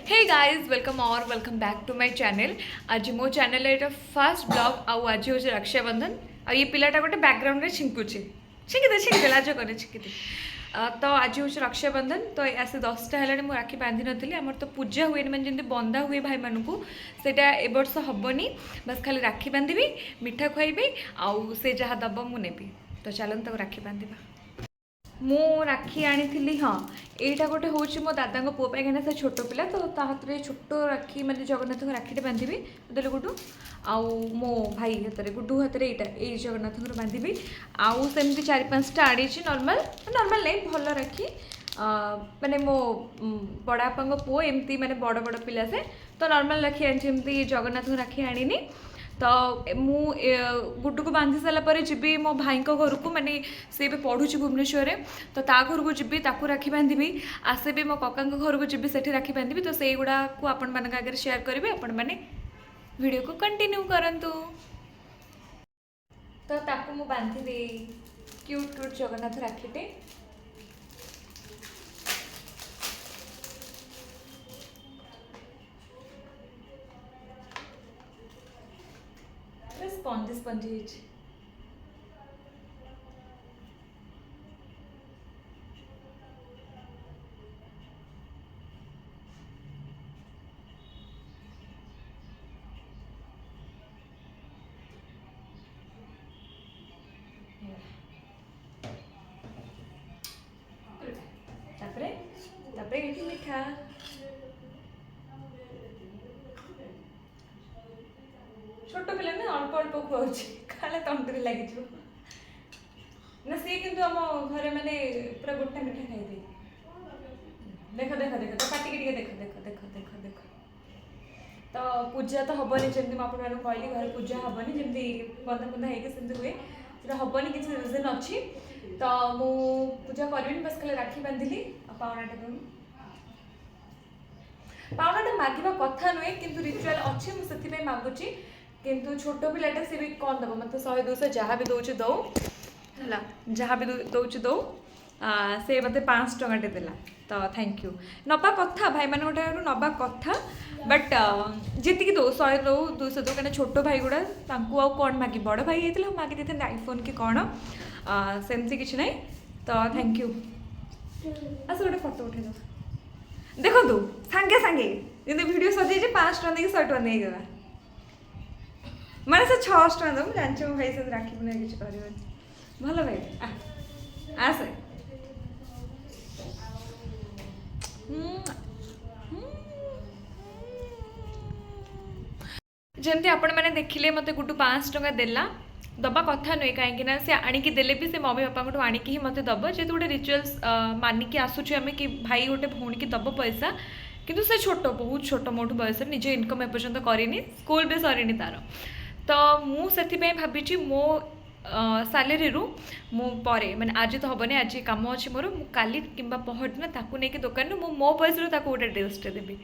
Hey guys welcome back to my channel. आज मो channel एटा first blog आज हूँ रक्षाबंधन। आ ये पिलाटा गोटे बैकग्राउंड में छिंकिदे लाज करे छिंकिदे। तो आज हूँ रक्षाबंधन। तो आसे 10टा है मुझे राखी बांधि नी आमर तो पूजा हुए मैंने जमी बंधा हुए भाई मानू से ए वर्ष हेनी। बस खाली राखी बांधि मिठा खुआबी आउ से जहाँ दब मुझे तो चलते राखी बांधा। मु राखी आनी हाँ यहाँ गोटे हूँ मो दादा पुओ कहीं से छोट पिला तो हाथ में छोट राखी मतलब जगन्नाथ राखीटे बांधि देले गुडू आउ मो भाई हाथ में गुडू हाथ में यही जगन्नाथ बांधि आउ सेमती 4-5टा आड़ी नॉर्मल नॉर्मल नहीं भल राखी माने मो बड़ापा पुओ एमती माने बड़ बड़ पिला से तो नॉर्मल राखी आनी जगन्नाथ राखी आनी। तो मु गुड्डू को बांधि सारापर जी मो भाई घर को माने सी भी पढ़ुची भुवनेश्वर तो ता घर को जी राखी बांधि आसे भी मो कका घर को जी से राखी बांधि तो से गुड़ा को आपण मान आगे शेयर करेंगे आपण मैंने वीडियो को कंटिन्यू करंतु। तो ताकू मु बांधि दे क्यूट क्यूट जगन्नाथ राखीटे। स्पंजी मिठा छोट पिला ना अल्प अल्प खुआऊँ खाले तंतुरी लगे ना सी किंतु आम घरे मैंने पूरा गोटा मिठा खाई देख देख देख तो पाटिक देख देख देख देख देख। तो पूजा तो हेनी जमी मुझे कहली घर पूजा हेनी जमी बंधा बंधा होती हुए हेनी किसी रिजन अच्छी तो मु पूजा करी बस खाली राखी बांधिली पावनाटा दूँ पावनाटा मागिबा कथा नुहे किंतु रिचुअल अच्छी मुझे मागुची किंतु छोट पिलाटा सी भी कौन दब मत 100-200 जहाँ भी दौर दौ है जहाँ भी दौर दौ से मत 5 टंकाटे देला तो थैंक यू नबा कथा भाई मान नबा कथा बट जी दो 100 दौ 200 दौ कहीं छोट भाई गुड़ा आउ कौन मागे बड़ भाई होता मागे देते आईफोन कि कौन सेमती किसी ना तो थैंक यू। आस गोटे फटो उठे दो देखो सांगे सांगे जब वीडियो सजे 5 टका 100 टका नहीं गला मैंने से 600 टका दो जानते मो भाई से राखी पुना किसी कर भल भाई आसे जमती आपण मैंने देखिले मत गुड्डू 5 टका देला दबा कथा नुहे कहीं से आणिकी देले भी से मम्मी बापा आणिकी ही मत दब जेहेतु गोटे रिचुअल्स मानिकी आसुचे आम कि भाई गोटे भौणी की दब पैसा किंतु से छोट बहुत छोट मोटू बयस निज इनकम एपर्यंत करनी स्कूल भी सरनी तार तो मुझे भावी मो सालेरी मु परे माने आज तो हेनी आज कम अच्छी मोर काली कि पहरदिन ताकू नहीं दुकान मो पैसा गोटे ड्रेसटे देवी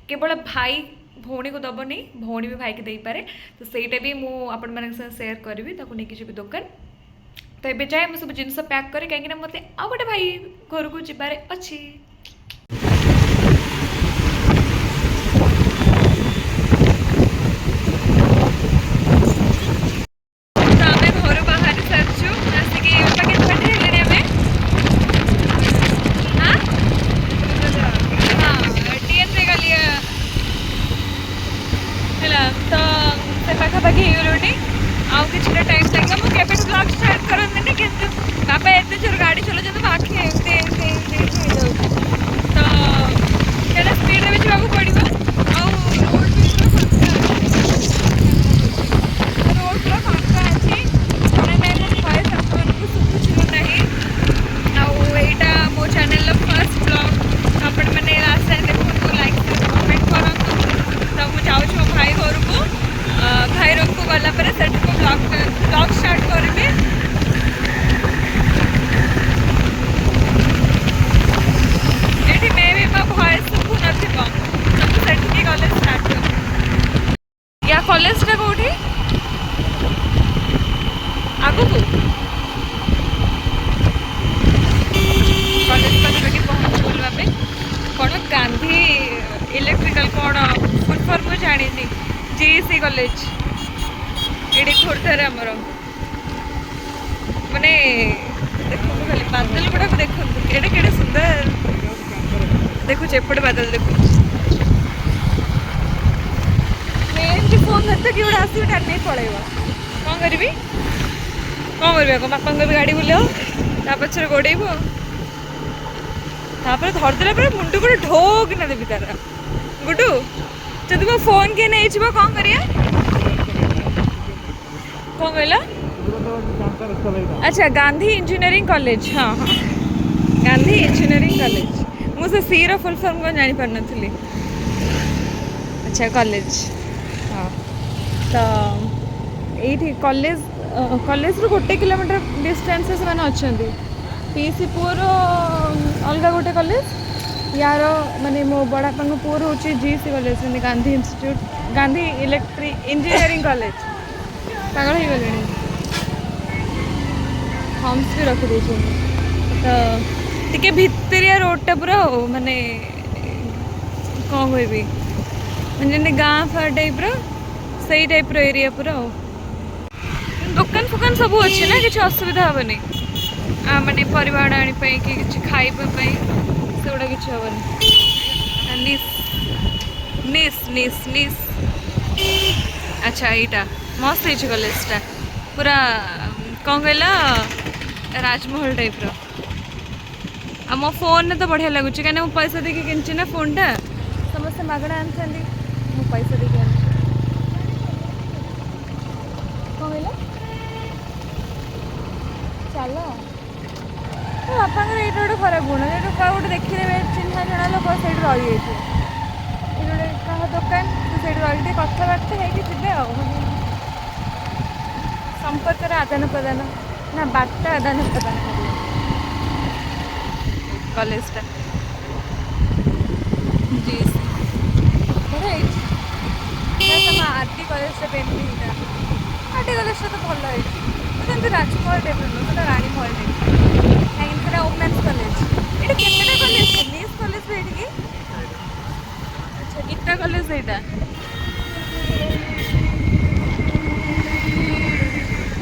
केवल भाई भौणी को दब नहीं भौणी भी भाई की दे पारे तो सहीटा भी मुझे सेयार करी नहीं जी दुकान तो ये जाए मुझे सब जिन पैक करे कहीं मत आ गए भाई घर को जबार अच्छी। पाखापाखि होगलुनी आउ कि टाइम लगे मुझे केवे ब्लॉग स्टार्ट करते कि बापा एत जोर गाड़ी चलाते तो आखि एमती तो क्या स्पीड में जावाक पड़ो रोड पूरा फांका अच्छी वॉइस आपको शुभुच ना आईटा मो चैनल फर्स्ट ब्लॉग आपण मैंने लास्ट टाइम देखो लाइक कमेंट करूँ तो मुझे जाऊँ मो भाई घर को भाई को गला जीसी कॉलेज ये खोर्धार आमर माने देखो खाली बादल गुड़ा देखो केड़े केड़े सुंदर देखो एपटे बादल देखो फोन धरते कि गोटे आस टाणी पलैब कौन करी बापा भी गाड़ी बुलाओ ता पचर गोड़ेब तापर धरदेला पर मुंड को ढो किना देवी तार गुडू जब मो फोन किए नहीं कौन करिया कौन कहला अच्छा गांधी इंजीनियरिंग कॉलेज हाँ हाँ गांधी इंजीनियरिंग कॉलेज मुझे सी रो फुल फॉर्म को जानी पार नथली अच्छा कॉलेज हाँ तो ये कॉलेज कॉलेज रू गोटे किलोमीटर डिस्टेंस से अच्छा पीसी पुअर अलग गोटे कॉलेज यार माने मो बड़ापा पुअर हूँ GC college Gandhi institute Gandhi electric engineering college पागल हो गले फॉर्म्स भी रखी तो टिके भितरिया रोडटा पूरा माने कौन कहबी मैंने गाँ फा टाइप से टाइप एरिया पूरा दुकान फुकान सब अच्छे ना किसी असुविधा हेनी माने परिवा आने कि खावाई से गुड़ा कि हेनी निस निस निस निस अच्छा यहाँ मस्त है कॉलेजटा पूरा कौन कहला राजमहल टाइप रो मो फोन तो बढ़िया लगुच कहीं पैसा देके किनची ना फोनटा समस्त मागणा आनी मो पैसा देके कौन कहला चलो बापा ये गोटे खराब गुण जो गोटे देखिए चिन्ह जना लोक से रही गोटे क्या दुकान से रही कथबार्ता हो संपर्क आदान प्रदान ना बार्ता आदान प्रदान कॉलेजटा जी बढ़िया RT college painting RT college तो भल है राजमहल टाइप ना रानी महल टाइप कहीं वोमेन्स कॉलेज ये केतटा कॉलेज निस कॉलेज भी ये अच्छा गीता कॉलेज यहाँ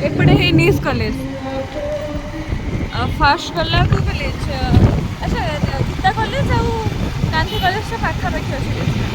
एपटे है निस कॉलेज फास्ट गला को कॉलेज अच्छा गीता कॉलेज आ गांधी कॉलेज पाखापाखि अच्छे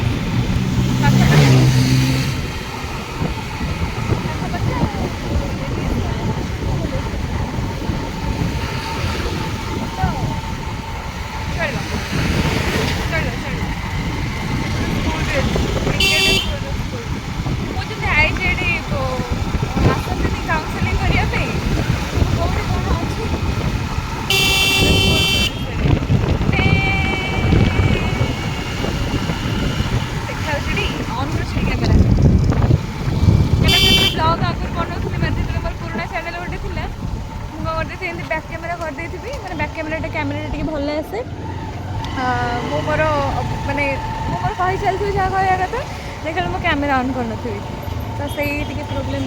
बैक कैमेरा कर दी मैंने बैक कैमेरा टी भल आसे मो मोर माने मो मोर कही चलती जहाँ कहया कथा देखा मो कैमेरा ऑन कर नी तो सही प्रोब्लेम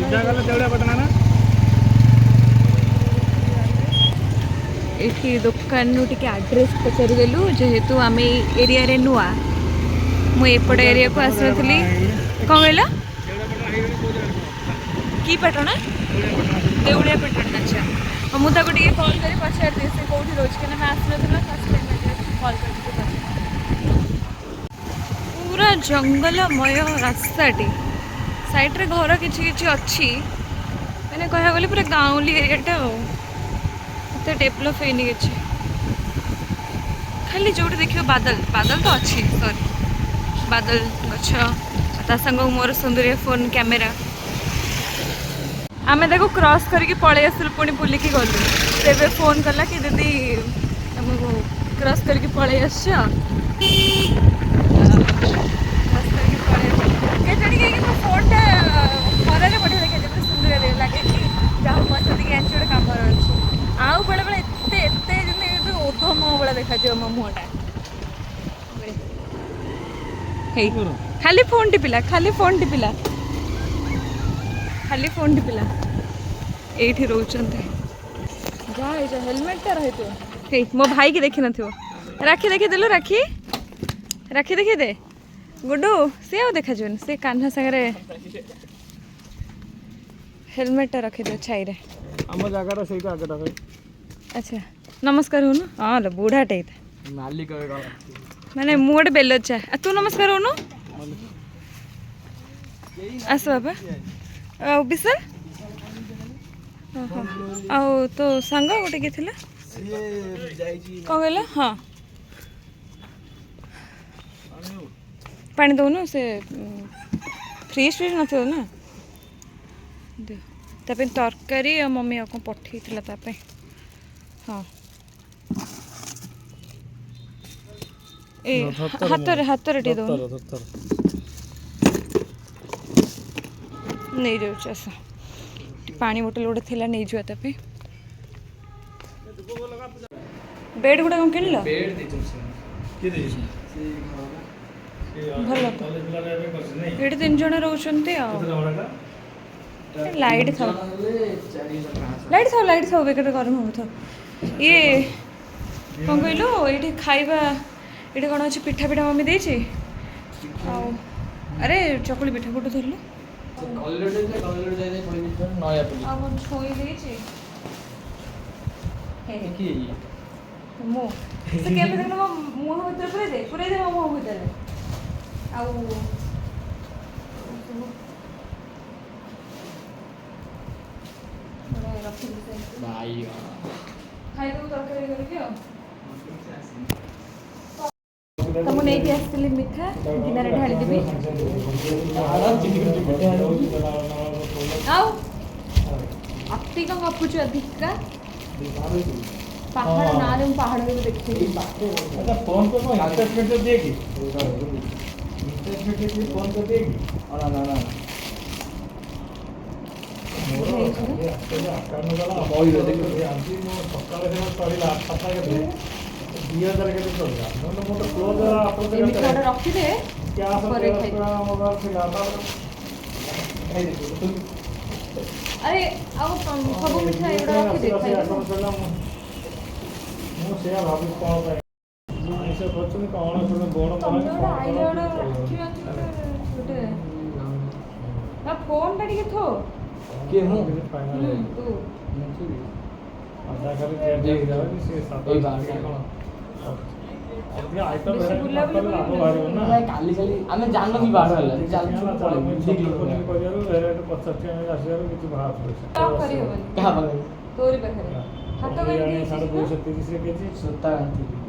ये दुकान टे आड्रेस पचारिदेलु जेहेतु आम एरिया रे नुआ मुझे एरिया को आसी कौन कहला कि पटना देउड़िया पटना अच्छा और मुझे कॉल कर पचार दिए से कौटी रोज के आसना फर्स्ट टाइम कॉल कर पूरा जंगलमय रास्ताटी साइड रे घर किसी अच्छी मैंने कह गले पूरा गाँवली एरियाटा तो डेभलप है कि खाली जो देखिए बादल बादल तो अच्छी सॉरी बादल गछ मोर सुंदरिया फोन कैमेरा आम देखो क्रॉस करके पलि आसलु पुणी बुलिकी गलु तेरे फोन कला कि दीदी तुमको क्रॉस करके पलि आस फोनटा खरारे बढ़िया देखा सुंदर लगे कि जहाँ पैसा देखे आनी गोटे कम अच्छे आउ बेले बेले एत ओधम भाया देखा मो मुहटा खाली फोन टिपिला खाली फोन टिपिला खाली फोन टिपिला ये रोचंते जहाँ हेलमेटा रही मो भाई की देखी न राखी देखी देलु राखी राखी देखी दे गुड्डू सी आउ देखा जुन से कान्हा सागरे हेलमेट रखी दो छाई रे ଆମ ଜାଗାଟା ସେଇଟା ଆଗଟା ଭାଇ अच्छा नमस्कार होनु हां ल बुढाटे ମାଲିକ माने मु गोटे बेलचा तू नमस्कार होनु आस बाबा आ विशाल आ तो सांग गोटे के थिला कौन कहला हाँ पानी दौनु से फ्रीज फ्रीज न ना ताप तरकारी आ मम्मी आपको पठे ताप हाँ ए हाथ हाथ रे दो नहीं जाऊँ आस पानी बोतल गोटे थी नहीं जावा ताप बेड गुड़ा कौन किन भल ये 3 जन रोचते लाइट था लाइट था बेकार गरम हो था ये कौन कहलु ये खाइबा ये कौन अच्छे पिठा पिठा मम्मी देची अरे चकुली पिठा कोटू धरलु छोई देची मो से केबे देखना मुंह भीतर पुरे दे मो मुंह भीतर आउ खाई दो तरकारी करके तुम नहीं आसली मिठा गिनारे ढाली देवी आउ अति कम गपुच अधिका पहाड़ ना रे पहाड़ में देखते अच्छा फोन पे मैं अटैचमेंट तो देगी अटैचमेंट के फोन तो देगी ना ना ना मोर कान गला मोई रे देखो आंटी मो सकाळ से पड़िला 7 के 2000 के तो ना मोर क्लोज अपन के रखी दे क्या सब मोबाइल से गाता अरे अब सब मिठा एडा रखी दे खाई मो से भाभी कोन पे ऐसे बच्चों ने कौन से बोण तुमने आइले ओडा रखी छोटे ना फोन टा के थो के हूं तू आधा कर के देख जाओ से 7 बार के कोन अभी आइटम है आपको बारे ना काली काली हमें जाननो भी बाहर हला चल पड़े ठीक लोग को करियो वेरेट 50 के 80 किछ भाव का करी होबन कहां बगल तोरी बखरे हाथ तो में ये 230 रे केजी सुत्ता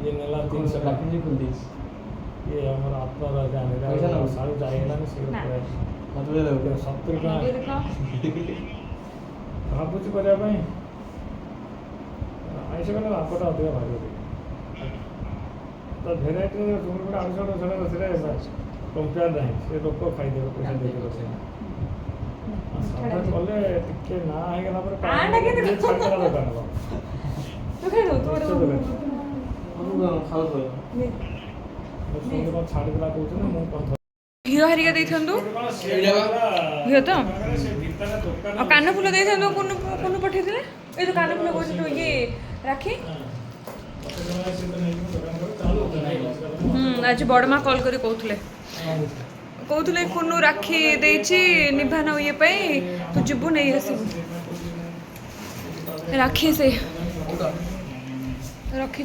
ये नेला 300 लाख जी खुल दी ये हमर आत्मा राजा ने सारू जाएगा ना से मतलब 70 का ये देखो भाबुच करिया पई आइसे कने आपटा अधिक भारी तो भेराइटी तुम को आउसड छडा रसरे कंपेयर नहीं से लोक खाई देबो पैसा दे के रसे सादा बोले टिके ना है गला पर आंडा के छाड़ करा दुकान तू खाई दो तो खाओ तो को छाड़ करा कहू ना मु कौन घिओ हरिका देइथंदु घिओ तो और कान फूल देइथंदु कोन पठेथिले ए तो कान फूल कोइ तो ये राखी आज बड़ माँ कॉल करी कहते कुन्नू राखी देची निभान ये तू जीवु नहीं आसबु राखी से रखी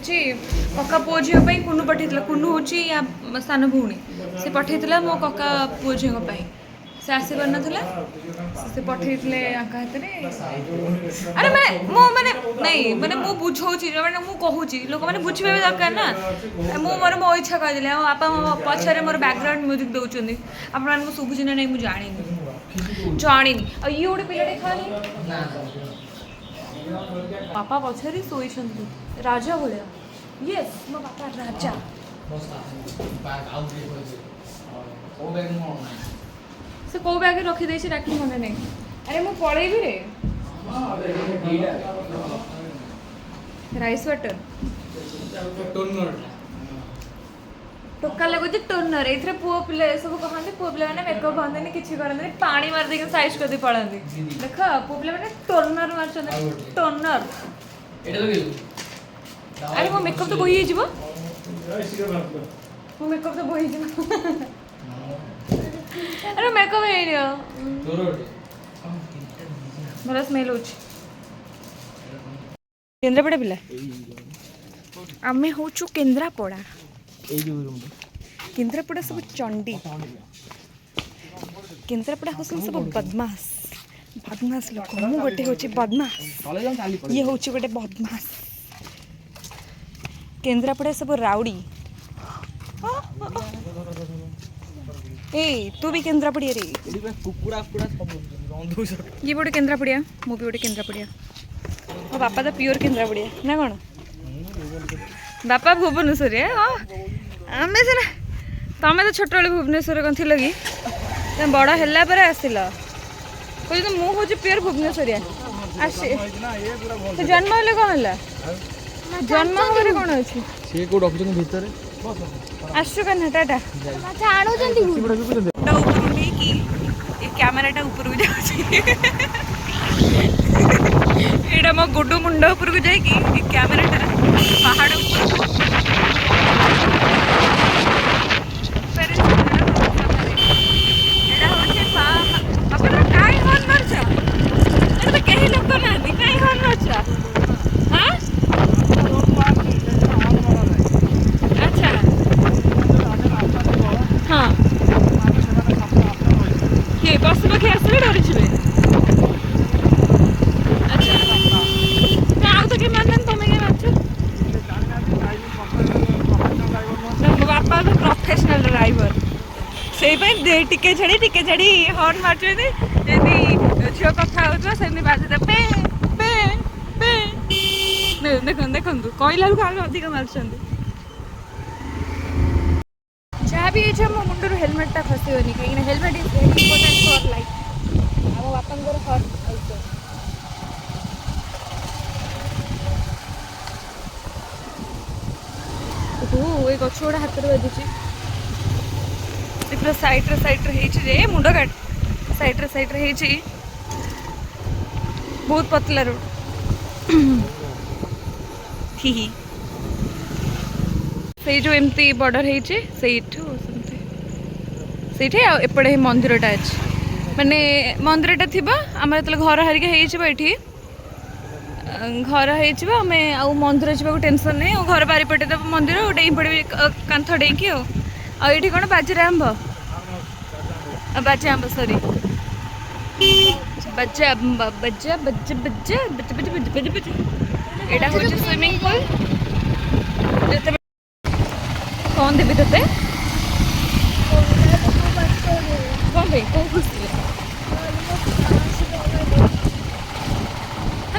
कका पुओ झील कुन्नू पठे कुन्नू हूँ या सान भौणी से पठे मो कका पुओ झील से आसपार नाला से पठे हाथ अरे मैं मो मैंने नहीं मैंने मु बुझाऊँगी मैंने मु कहूँ लोक मैंने बुझे भी दरकार ना मोर मो इच्छा कहदेली मो बापा मो पछारे मोर बैकग्राउंड म्यूजिक दौरान आपण शुभुची ना नहीं मुझे जानी ये गोटे पिलाटे खाली बापा पछारे शोई राजा भाया यस मो बापा राजा से कौ बैग रखी देछि राखी मने नहीं अरे मु पळेबी रे राइस वाटर टोका लगुच टोनर ए पुओ पिले सब कहते पुओ पिला मैंने मेकअप बांधे किसी करते पानी मार दे साइज कर पड़ाती देख पुओ पिला मैंने टोनर मार टोनर अरे मो मेकअप तो बोही मो मेकअप तो बोही ଏକ ହେଇନିଅ ଭଲ ସ୍ମେଲ୍ ହେଉଛି କେନ୍ଦ୍ରାପଡ଼ା ପିଲା ଆମେ ହେଉଛୁ କେନ୍ଦ୍ରାପଡ଼ା କେନ୍ଦ୍ରାପଡ଼ା ସବୁ ଚଣ୍ଡୀ କେନ୍ଦ୍ରାପଡ଼ା ହେଉଛନ୍ତି ସବୁ ବଦମାସ बदमाश लोक मु गोटे हूँ बदमाश ये हूँ गोटे बदमाश केन्द्रापड़ा सब राउडी ए तू भी केन्द्रापड़िया रे ये गोटे केन्द्रापड़िया मु भी गोटे केन्द्रापड़िया मो बापा तो प्योर केन्द्रापड़िया ना कौन बापा भुवनेश्वर आम सीना तुम तो छोट बेले भुवनेश्वर कौन थी कि तुम बड़ है आसिल कहते मु हूँ प्योर भुवनेश्वरिया आसे तो जन्म हेले कौन है जन्म हमारे कौन अच्छी से को रखुछन भीतर आसु कना टाटा कि ये कैमराटा ऊपर को जाउछि एडा मो गुड्डू मुंडा ऊपर को जाए कि ये कैमराटा पहाड़ ऊपर कहीं लोग ना कहीं हॉर्न अच्छा अच्छा हाँ किए पशु पक्षी आसले डरी छे अच्छा आउ तो के मानन तमे के मारछ बापा तो प्रोफेशनल ड्राइवर से टिके छाड़ी हॉर्न मारछे यदि झील कथा होती बाजे पे पे पे देखो देखो कहला बेलू अधिक मार्च जहाँ भी मो मुंडर हेलमेटा खसोनी कहीं helmet is very important for life आम बापा हर्ट ये गछ गुड़ा हाथ में बाजुची पूरा सैड्रे मुंड काट सैड्रे बहुत पतला रोड ही से जो एमती बॉर्डर होइचे सेठी एपटे मंदिरटा अच्छे माने मंदिरटा थिबा आम जो घर हारिका होइछि घर होमें आउ मंदिर जावाक टेंशन नहीं घर बारीपटे तो मंदिर डेई पड़े कांथ डेईकी आठी कौन बाजरे आंब बाजे आंब सॉरी बच्चा बच्चा बच्चा बच्चा बच्चा बच्चा बच्चा बच्चा एटा हो स्विमिंग पूल कौन देवी तोते कौन भाई कौन खुशी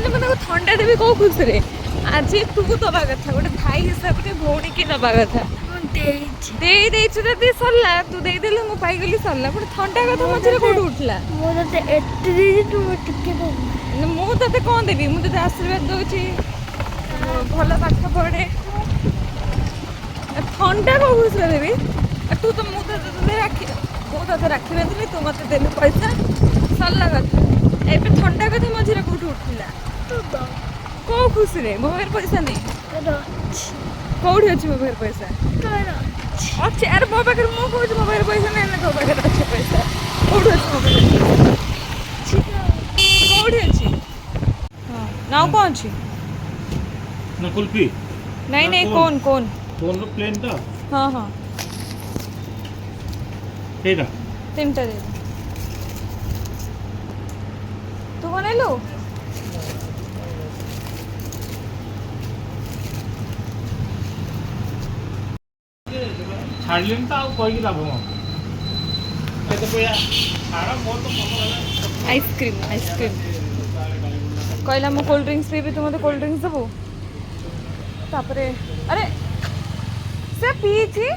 मतलब थंडा देवी कौ खुशी रे आज तू दबा कथा गोटे भाई हिसाब से भौणी की दबा कथा सरला तू देदेलु मु पाइगली सरला पुणी थंडा कथा मझे कौट उठला मु ते कौन देवी मुझे आशीर्वाद दूची भल पाठ पढ़े थंडा कौ खुश देवी तू तो मुझे राखी राखी बांधि तू मत देलु पैसा सरला कथा एबे थंडा कथा मझे कौट उठला कौ खुशी रे मो पाखे पैसा नहीं कौटी अच्छी मो पाखे पैसा अच्छे अरे मो पाखे मो कहूँ मो पाखे पैसा नहीं तो पाखे अच्छे पैसा कौटी अच्छी मो पाखे कौटी अच्छी हाँ नाउ कौन अच्छी ना कुल्फी नहीं नहीं कौन कौन कौन रो प्लेन तो हाँ हाँ एटा तीनटा दे तू कौन लो छाड़लेन तो आउ कहि लाभ म केते पया छाड़ा मोर तो मन होला आइसक्रीम कहला मु कोल्ड ड्रिंक्स पीबी तू मते कोल्ड ड्रिंक्स देबो तापरे अरे से पीची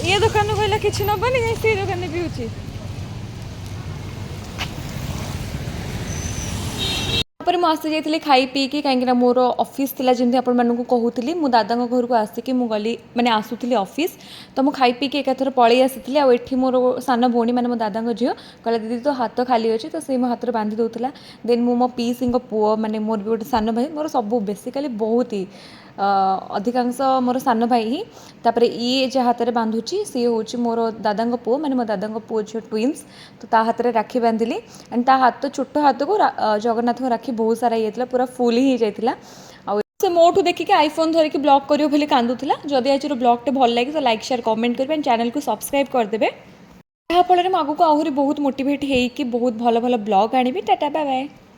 ये दुकान कहला किछि नबनी से दुकान पीउची पर मुझे आसी जाइए खाई पीकी कहीं मोर ऑफिस थिला जमी आपको कहूली मो दादा घर को आसिकी गली मैंने आसूली ऑफिस तो मुझे खाई पीकी एकाथर पलि आसी आठी मोर सान भौणी मैंने मो दादा झील कहला दीदी तो हाथ खाली अच्छे तो से मो हाथ में बांधि दूसरा देन मो पीसी पुओ मैंने मोर भी गोटे सान भाई मोर सब बेसिकाली बहुत ही अधिकांश मोर सान भाई ही तापर ये जे हाथ में बांधुची सी हूँ मोर दादा पुओ माने मो दादा पुओ झील ट्विन्स तो ता हाथ में राखी बांधिली एंड ता हाथ छोट हाथ को जगन्नाथ को राखी बहुत सारा ये पूरा फुल ही जाइला आ से मोठू देखिए आईफोन धरिकी ब्लॉग करियो बोली कांदुला जदि आज ब्लॉगटे भल लगे तो लाइक शेयर कमेंट करेंगे चैनल को सब्सक्राइब करदेवे यहाँ फल आगू आहरी बहुत मोटिवेट होगी बहुत भल भल ब्लॉग आनी टाटा बाय बाय।